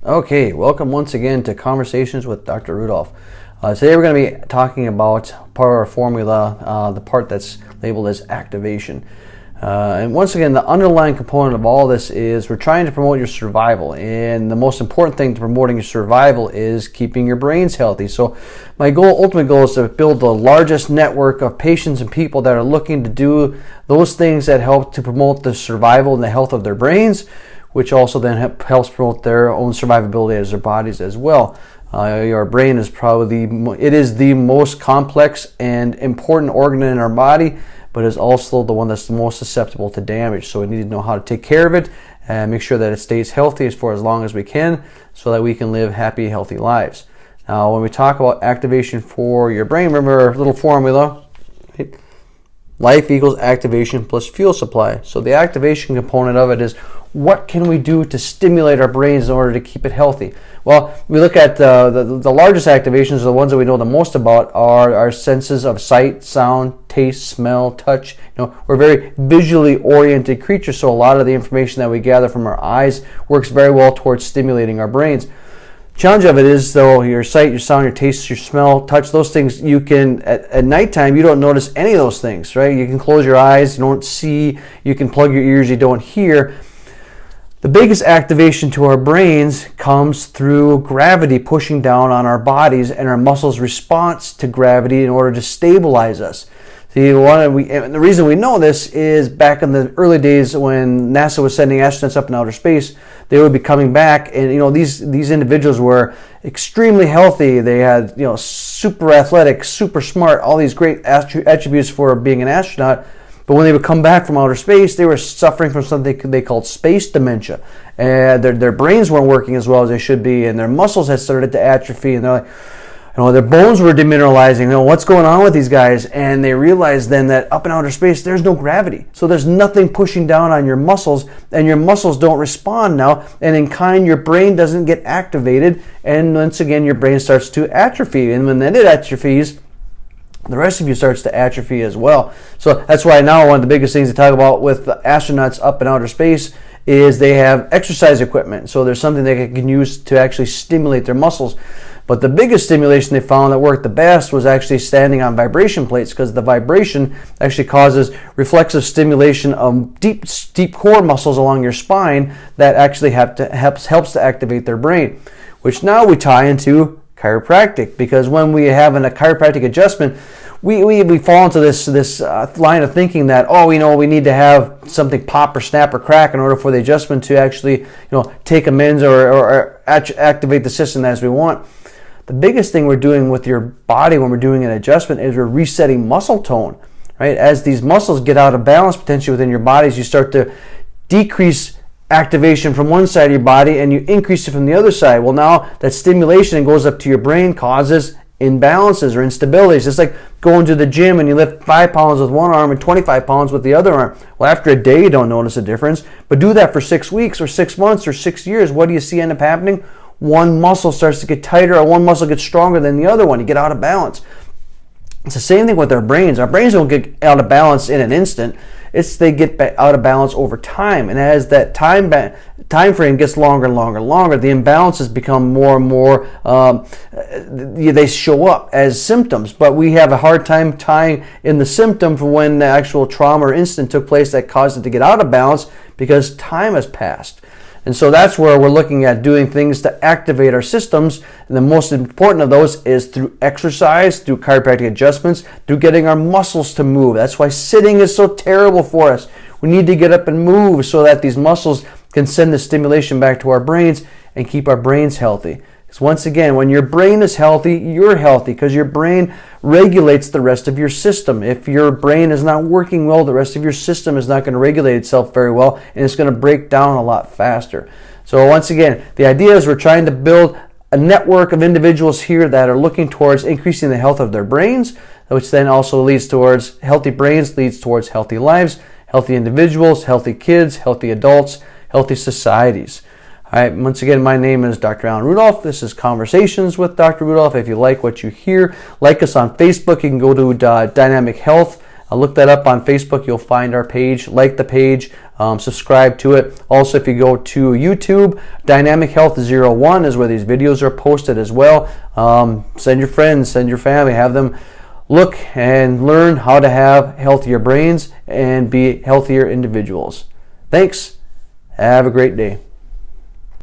Okay, welcome once again to Conversations with Dr. Rudolph. Today we're going to be talking about part of our formula, the part that's labeled as activation. And once again, the underlying component of all this is we're trying to promote your survival. And the most important thing to promoting your survival is keeping your brains healthy. So my ultimate goal is to build the largest network of patients and people that are looking to do those things that help to promote the survival and the health of their brains, which also then helps promote their own survivability as their bodies as well. Your brain is the most complex and important organ in our body, but is also the one that's the most susceptible to damage. So we need to know how to take care of it and make sure that it stays healthy for as long as we can so that we can live happy, healthy lives. Now, when we talk about activation for your brain, remember our little formula, right? Life equals activation plus fuel supply. So the activation component of it is what can we do to stimulate our brains in order to keep it healthy? Well, we look at the largest activations, the ones that we know the most about, are our senses of sight, sound, taste, smell, touch. We're very visually oriented creatures, so a lot of the information that we gather from our eyes works very well towards stimulating our brains. Challenge of it is, though, your sight, your sound, your taste, your smell, touch, those things, you can, at nighttime, you don't notice any of those things, right? You can close your eyes, you don't see, you can plug your ears, you don't hear. The biggest activation to our brains comes through gravity pushing down on our bodies and our muscles' response to gravity in order to stabilize us. See, and the reason we know this is back in the early days when NASA was sending astronauts up in outer space, they would be coming back, and these individuals were extremely healthy. They had super athletic, super smart, all these great attributes for being an astronaut. But when they would come back from outer space, they were suffering from something they called space dementia, and their brains weren't working as well as they should be, and their muscles had started to atrophy, and they're like, their bones were demineralizing. What's going on with these guys? And they realized then that up in outer space, there's no gravity. So there's nothing pushing down on your muscles, and your muscles don't respond now. And in kind, your brain doesn't get activated. And once again, your brain starts to atrophy. And when then it atrophies, the rest of you starts to atrophy as well. So that's why now one of the biggest things to talk about with the astronauts up in outer space is they have exercise equipment. So there's something they can use to actually stimulate their muscles. But the biggest stimulation they found that worked the best was actually standing on vibration plates, because the vibration actually causes reflexive stimulation of deep core muscles along your spine that actually helps to activate their brain, which now we tie into chiropractic, because when we have a chiropractic adjustment, we fall into this line of thinking that, we need to have something pop or snap or crack in order for the adjustment to actually take amends or activate the system as we want. The biggest thing we're doing with your body when we're doing an adjustment is we're resetting muscle tone, right? As these muscles get out of balance potentially within your bodies, you start to decrease activation from one side of your body and you increase it from the other side. Well, now that stimulation goes up to your brain causes imbalances or instabilities. It's like going to the gym and you lift 5 pounds with one arm and 25 pounds with the other arm. Well, after a day, you don't notice a difference, but do that for 6 weeks or 6 months or 6 years. What do you see end up happening? One muscle starts to get tighter, or one muscle gets stronger than the other one. You get out of balance. It's the same thing with our brains. Our brains don't get out of balance in an instant. They get out of balance over time. And as that time frame gets longer and longer and longer, the imbalances become more and more, they show up as symptoms. But we have a hard time tying in the symptom from when the actual trauma or incident took place that caused it to get out of balance, because time has passed. And so that's where we're looking at doing things to activate our systems. And the most important of those is through exercise, through chiropractic adjustments, through getting our muscles to move. That's why sitting is so terrible for us. We need to get up and move so that these muscles can send the stimulation back to our brains and keep our brains healthy. Because once again, when your brain is healthy, you're healthy, because your brain regulates the rest of your system. If your brain is not working well, the rest of your system is not going to regulate itself very well, and it's going to break down a lot faster. So once again, the idea is we're trying to build a network of individuals here that are looking towards increasing the health of their brains, which then also leads towards healthy brains, leads towards healthy lives, healthy individuals, healthy kids, healthy adults, healthy societies. All right, once again, my name is Dr. Alan Rudolph. This is Conversations with Dr. Rudolph. If you like what you hear, like us on Facebook. You can go to Dynamic Health look that up on Facebook. You'll find our page. Like the page, subscribe to it. Also, if you go to YouTube, Dynamic Health 01 is where these videos are posted as well. Send your friends, send your family, have them look and learn how to have healthier brains and be healthier individuals. Thanks. Have a great day.